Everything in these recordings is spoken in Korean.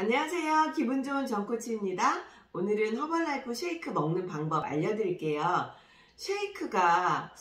안녕하세요. 기분 좋은 정코치입니다. 오늘은 허벌라이프 쉐이크 먹는 방법 알려드릴게요. 쉐이크가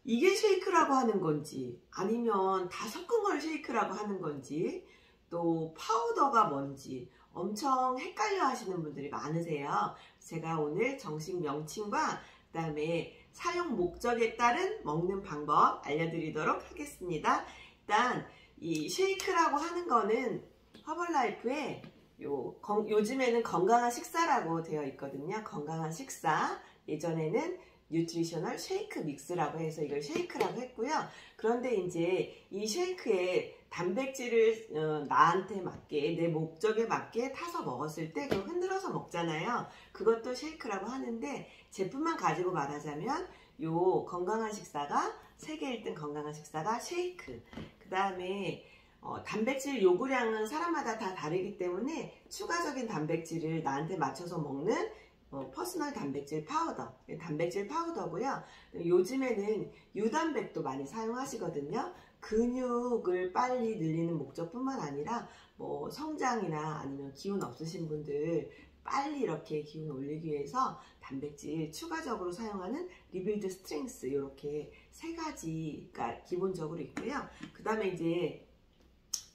이게 쉐이크라고 하는 건지 아니면 다 섞은 걸 쉐이크라고 하는 건지 또 파우더가 뭔지 엄청 헷갈려 하시는 분들이 많으세요. 제가 오늘 정식 명칭과 그 다음에 사용 목적에 따른 먹는 방법 알려드리도록 하겠습니다. 일단 이 쉐이크라고 하는 거는 허벌라이프에 요즘에는 건강한 식사라고 되어 있거든요. 건강한 식사. 예전에는 뉴트리셔널 쉐이크 믹스라고 해서 이걸 쉐이크라고 했고요. 그런데 이제 이 쉐이크에 단백질을 나한테 맞게, 내 목적에 맞게 타서 먹었을 때 그걸 흔들어서 먹잖아요. 그것도 쉐이크라고 하는데 제품만 가지고 말하자면 요 건강한 식사가 세계 1등 건강한 식사가 쉐이크. 그 다음에 단백질 요구량은 사람마다 다 다르기 때문에 추가적인 단백질을 나한테 맞춰서 먹는 퍼스널 단백질 파우더, 단백질 파우더고요. 요즘에는 유단백도 많이 사용하시거든요. 근육을 빨리 늘리는 목적뿐만 아니라 뭐 성장이나 아니면 기운 없으신 분들 빨리 이렇게 기운 올리기 위해서 단백질 추가적으로 사용하는 리빌드 스트렝스 이렇게 세 가지가 기본적으로 있고요. 그 다음에 이제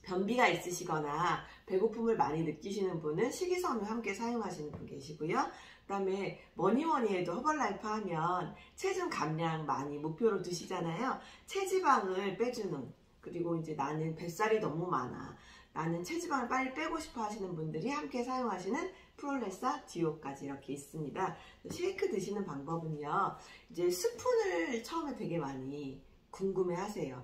변비가 있으시거나 배고픔을 많이 느끼시는 분은 식이섬유 함께 사용하시는 분 계시고요. 그 다음에 뭐니 해도 허벌라이프 하면 체중 감량 많이 목표로 두시잖아요. 체지방을 빼주는, 그리고 이제 나는 뱃살이 너무 많아, 나는 체지방을 빨리 빼고 싶어 하시는 분들이 함께 사용하시는 프롤레사 디오까지 이렇게 있습니다. 쉐이크 드시는 방법은요, 이제 스푼을 처음에 되게 많이 궁금해 하세요.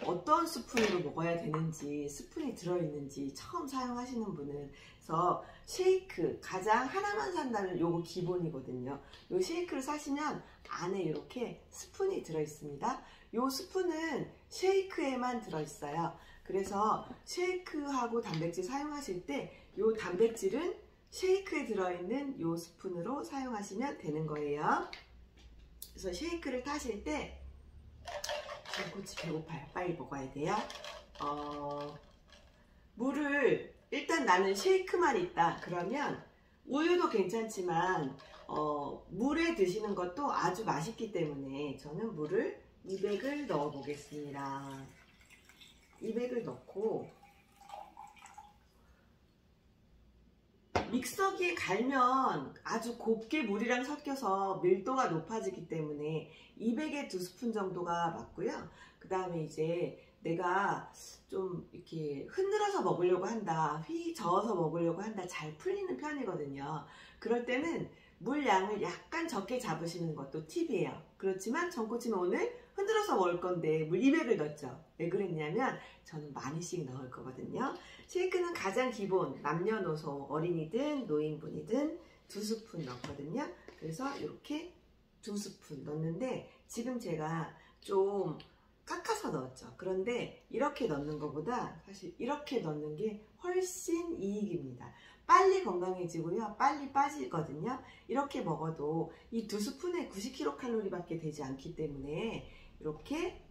어떤 스푼으로 먹어야 되는지, 스푼이 들어있는지 처음 사용하시는 분은. 그래서 쉐이크 가장 하나만 산다면 요거 기본이거든요. 요 쉐이크를 사시면 안에 이렇게 스푼이 들어있습니다. 요 스푼은 쉐이크에만 들어있어요. 그래서 쉐이크하고 단백질 사용하실 때 요 단백질은 쉐이크에 들어있는 요 스푼으로 사용하시면 되는 거예요. 그래서 쉐이크를 타실 때 정코치 배고파요. 빨리 먹어야 돼요. 물을 일단 나는 쉐이크만 있다 그러면 우유도 괜찮지만 물에 드시는 것도 아주 맛있기 때문에 저는 물을 200을 넣어 보겠습니다. 200을 넣고 믹서기에 갈면 아주 곱게 물이랑 섞여서 밀도가 높아지기 때문에 200에 2스푼 정도가 맞고요. 그 다음에 이제 내가 좀 이렇게 흔들어서 먹으려고 한다, 휘 저어서 먹으려고 한다, 잘 풀리는 편이거든요. 그럴 때는 물 양을 약간 적게 잡으시는 것도 팁이에요. 그렇지만 정코치는 오늘 흔들어서 먹을 건데 물 200을 넣었죠. 왜 그랬냐면 저는 많이씩 넣을 거거든요. 쉐이크는 가장 기본, 남녀노소, 어린이든 노인분이든 2스푼 넣거든요. 그래서 이렇게 2스푼 넣는데 지금 제가 좀 깎아서 넣었죠. 그런데 이렇게 넣는 것보다 사실 이렇게 넣는 게 훨씬 이익입니다. 빨리 건강해지고요, 빨리 빠지거든요. 이렇게 먹어도 이 2스푼에 90kcal 밖에 되지 않기 때문에 이렇게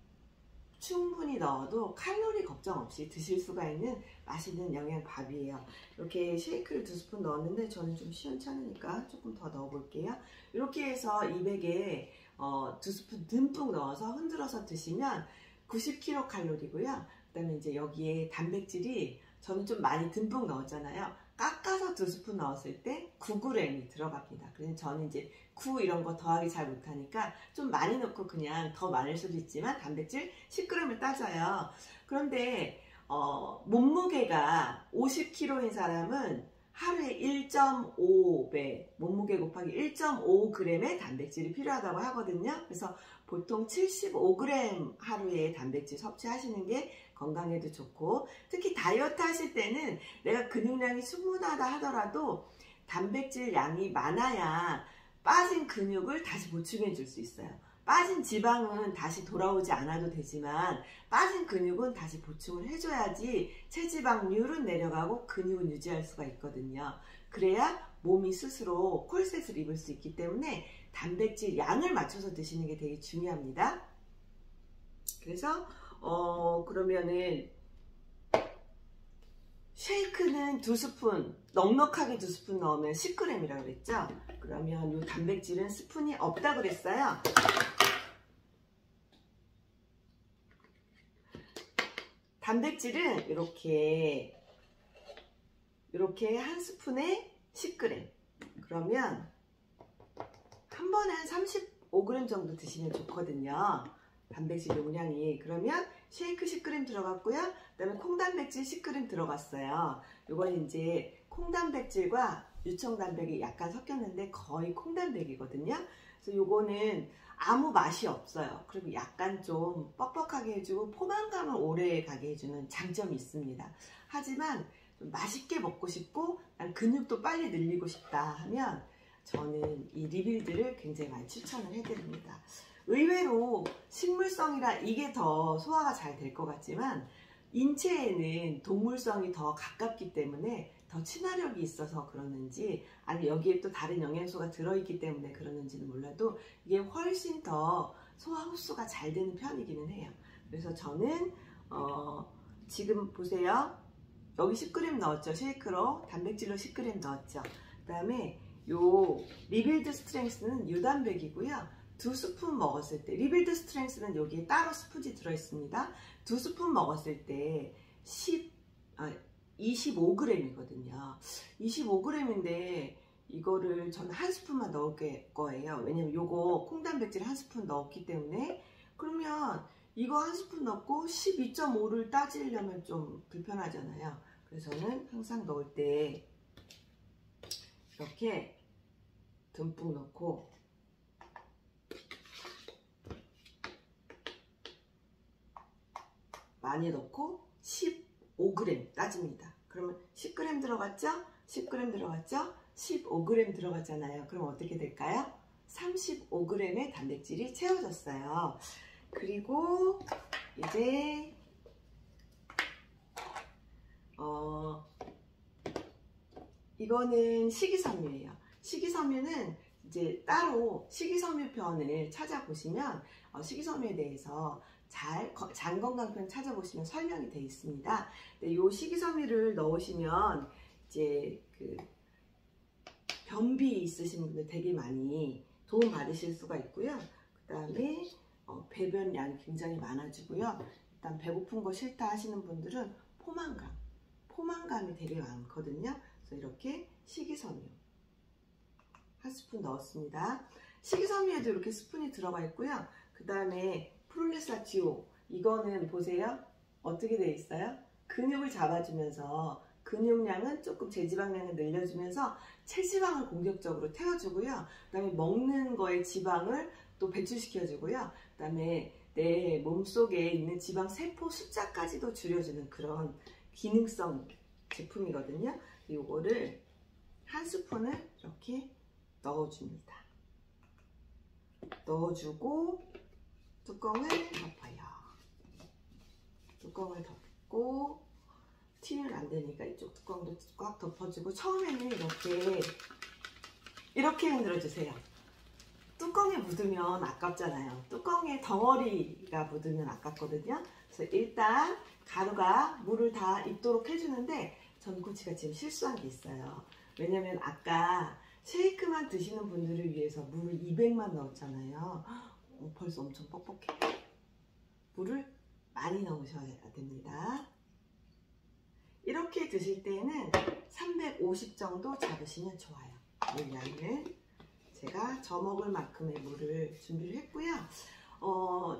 충분히 넣어도 칼로리 걱정 없이 드실 수가 있는 맛있는 영양밥이에요. 이렇게 쉐이크를 2스푼 넣었는데 저는 좀 시원찮으니까 조금 더 넣어 볼게요. 이렇게 해서 200에 2스푼 듬뿍 넣어서 흔들어서 드시면 90kcal고요. 그 다음에 이제 여기에 단백질이 저는 좀 많이 듬뿍 넣었잖아요. 깎아서 2스푼 넣었을 때 9g이 들어갑니다. 그래서 저는 이제 9 이런 거 더하기 잘 못하니까 좀 많이 넣고 그냥 더 많을 수도 있지만 단백질 10g을 따져요. 그런데 몸무게가 50kg인 사람은 하루에 1.5배, 몸무게 곱하기 1.5g의 단백질이 필요하다고 하거든요. 그래서 보통 75g 하루에 단백질 섭취하시는 게 건강에도 좋고, 특히 다이어트 하실 때는 내가 근육량이 충분하다 하더라도 단백질 양이 많아야 빠진 근육을 다시 보충해 줄 수 있어요. 빠진 지방은 다시 돌아오지 않아도 되지만 빠진 근육은 다시 보충을 해줘야지 체지방률은 내려가고 근육은 유지할 수가 있거든요. 그래야 몸이 스스로 콜셋을 입을 수 있기 때문에 단백질 양을 맞춰서 드시는 게 되게 중요합니다. 그래서 그러면은 쉐이크는 2스푼, 넉넉하게 2스푼 넣으면 10g이라고 그랬죠? 그러면 이 단백질은 스푼이 없다 그랬어요. 단백질은 이렇게 한 스푼에 10g. 그러면 한 번에 한 35g 정도 드시면 좋거든요. 단백질 용량이. 그러면 쉐이크 10g 들어갔고요. 그 다음에 콩단백질 10g 들어갔어요. 이건 이제 콩단백질과 유청단백이 약간 섞였는데 거의 콩단백이거든요. 그래서 요거는 아무 맛이 없어요. 그리고 약간 좀 뻑뻑하게 해주고 포만감을 오래 가게 해주는 장점이 있습니다. 하지만 좀 맛있게 먹고 싶고 난 근육도 빨리 늘리고 싶다 하면 저는 이 리빌드를 굉장히 많이 추천을 해드립니다. 의외로 식물성이라 이게 더 소화가 잘 될 것 같지만 인체에는 동물성이 더 가깝기 때문에 더 친화력이 있어서 그러는지 아니면 여기에 또 다른 영양소가 들어있기 때문에 그러는지는 몰라도 이게 훨씬 더 소화 흡수가 잘 되는 편이기는 해요. 그래서 저는 지금 보세요. 여기 10g 넣었죠. 쉐이크로 단백질로 10g 넣었죠. 그 다음에 요 리빌드 스트렝스는 유단백이고요. 2스푼 먹었을 때 리빌드 스트렝스는 여기에 따로 스푼이 들어있습니다. 2스푼 먹었을 때 25g이거든요. 25g인데 이거를 저는 한 스푼만 넣을 거예요. 왜냐면 요거 콩단백질 한 스푼 넣었기 때문에. 그러면 이거 한 스푼 넣고 12.5를 따지려면 좀 불편하잖아요. 그래서 저는 항상 넣을 때 이렇게 듬뿍 넣고 많이 넣고 15g 따집니다. 그러면 10g 들어갔죠? 10g 들어갔죠? 15g 들어갔잖아요. 그럼 어떻게 될까요? 35g의 단백질이 채워졌어요. 그리고 이제 이거는 식이섬유예요. 식이섬유는 이제 따로 식이섬유편을 찾아보시면 식이섬유에 대해서 장건강편 찾아보시면 설명이 되어 있습니다. 이 식이섬유를 넣으시면 이제 그 변비 있으신 분들 되게 많이 도움 받으실 수가 있고요. 그 다음에 배변량이 굉장히 많아지고요. 일단 배고픈 거 싫다 하시는 분들은 포만감이 되게 많거든요. 그래서 이렇게 식이섬유 한 스푼 넣었습니다. 식이섬유에도 이렇게 스푼이 들어가 있고요. 그 다음에 프롤레사티오, 이거는 보세요. 어떻게 되어 있어요? 근육을 잡아주면서 근육량은 조금 제지방량을 늘려주면서 체지방을 공격적으로 태워주고요. 그 다음에 먹는 거에 지방을 또 배출시켜주고요. 그 다음에 내 몸속에 있는 지방 세포 숫자까지도 줄여주는 그런 기능성 제품이거든요. 이거를 한 스푼을 이렇게 넣어줍니다. 넣어주고 뚜껑을 덮어요. 뚜껑을 덮고 튀면 안 되니까 이쪽 뚜껑도 꽉 덮어주고 처음에는 이렇게 흔들어주세요. 뚜껑에 묻으면 아깝잖아요. 뚜껑에 덩어리가 묻으면 아깝거든요. 그래서 일단 가루가 물을 다 입도록 해주는데 전 제가 지금 실수한 게 있어요. 왜냐면 아까 쉐이크만 드시는 분들을 위해서 물을 200만 넣었잖아요. 벌써 엄청 뻑뻑해. 물을 많이 넣으셔야 됩니다. 이렇게 드실 때는 350 정도 잡으시면 좋아요. 물 양을 제가 저먹을 만큼의 물을 준비를 했고요.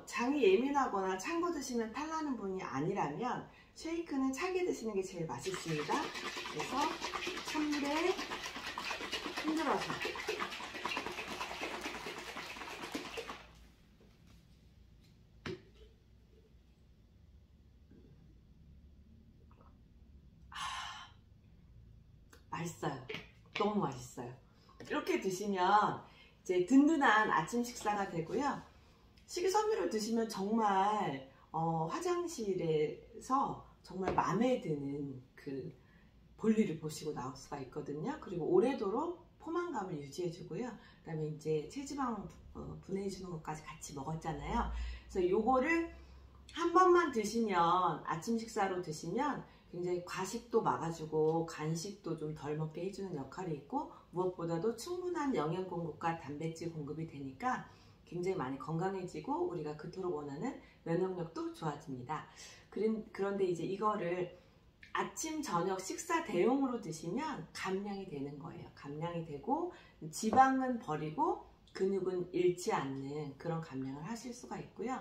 장이 예민하거나 찬 거 드시면 탈나는 분이 아니라면 쉐이크는 차게 드시는 게 제일 맛있습니다. 그래서 찬물에 흔들어서 맛있어요. 너무 맛있어요. 이렇게 드시면 이제 든든한 아침 식사가 되고요. 식이섬유를 드시면 정말 화장실에서 정말 마음에 드는 그 볼일을 보시고 나올 수가 있거든요. 그리고 오래도록 포만감을 유지해주고요. 그 다음에 이제 체지방 분해해주는 것까지 같이 먹었잖아요. 그래서 요거를 한 번만 드시면 아침 식사로 드시면 굉장히 과식도 막아주고 간식도 좀 덜 먹게 해주는 역할이 있고, 무엇보다도 충분한 영양 공급과 단백질 공급이 되니까 굉장히 많이 건강해지고 우리가 그토록 원하는 면역력도 좋아집니다. 그런데 이제 이거를 아침 저녁 식사 대용으로 드시면 감량이 되는 거예요. 감량이 되고 지방은 버리고 근육은 잃지 않는 그런 감량을 하실 수가 있고요.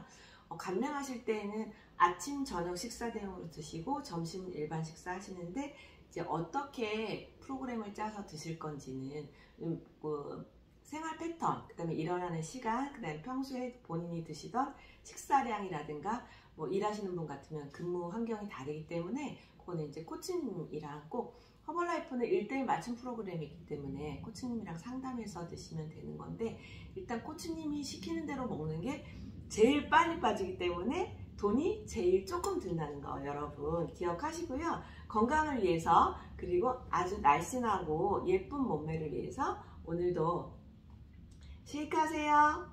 감량하실 때에는 아침 저녁 식사 대용으로 드시고 점심은 일반 식사 하시는데, 이제 어떻게 프로그램을 짜서 드실 건지는 생활 패턴, 그 다음에 일어나는 시간, 그 다음에 평소에 본인이 드시던 식사량이라든가 뭐 일하시는 분 같으면 근무 환경이 다르기 때문에 그거는 이제 코치님이랑 꼭, 허벌라이프는 1:1 맞춤 프로그램이기 때문에 코치님이랑 상담해서 드시면 되는 건데, 일단 코치님이 시키는 대로 먹는 게 제일 빨리 빠지기 때문에 돈이 제일 조금 든다는 거 여러분 기억하시고요. 건강을 위해서, 그리고 아주 날씬하고 예쁜 몸매를 위해서 오늘도 쉐이크 하세요.